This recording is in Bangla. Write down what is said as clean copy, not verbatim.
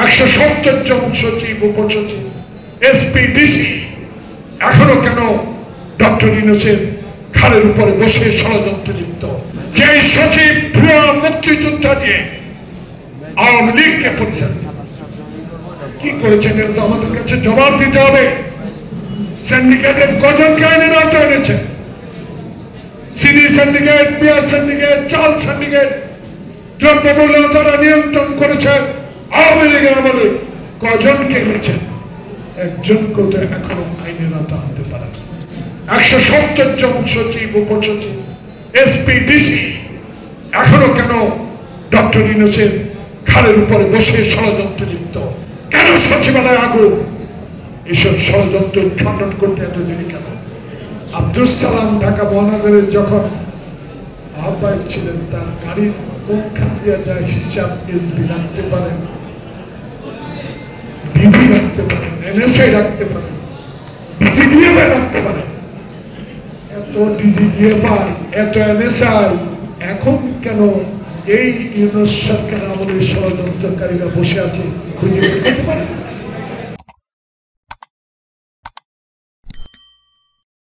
170 জন সচিব, উপসচিব, এসপি, ডিসি এখনো কেন ডক্টর ইউনূসের ঘাড়ের উপরে বসে ষড়যন্ত্রে লিপ্ত? যে সচিব ভুয়া মুক্তিযোদ্ধা দিয়ে আওয়ামী লীগকে পরিচালিত কি করেছেন, এটা তো আমাদের কাছে জবাব দিতে হবে। সিন্ডিকেটের কজনকে আইনের আওতায় এনেছে? সিডি সিন্ডিকেট, বিয়ার সিন্ডিকেট, চাল সিন্ডিকেট, দ্রব্যমূল্য তারা নিয়ন্ত্রণ করেছে আওয়ামী লীগের আমলে কজনকে এনেছেন? একজনকে তো এখনো আইনের আওতায় আনতে পারে। 170 জন সচিব, উপসচিব, এসপি, ডিসি এখনো কেন ডক্টর ইউনূসের ঘাড়ের উপরে বসে ষড়যন্ত্রে লিপ্ত? কেন সচিবালয় আগুন? এসব ষড়যন্ত্র উদ্ঘাটন করতে এত দেরি কেন? আব্দুল সালাম ঢাকা মহানগরের যখন আহ্বায়ক ছিলেন, তার গাড়ির কোনখান দিয়ে যায় হিসাব এসবি রাখতে পারেন, ডিবি রাখতে পারেন, এনএসআই রাখতে পারেন, ডিজিডিএফআই রাখতে পারেন। এত ডিজিডিএফআই, এত এনএসআই, এখন কেন এই ইউনূস সরকার আমলে ষড়যন্ত্রকারীরা বসে আছে খুঁজে বের করতে পারে?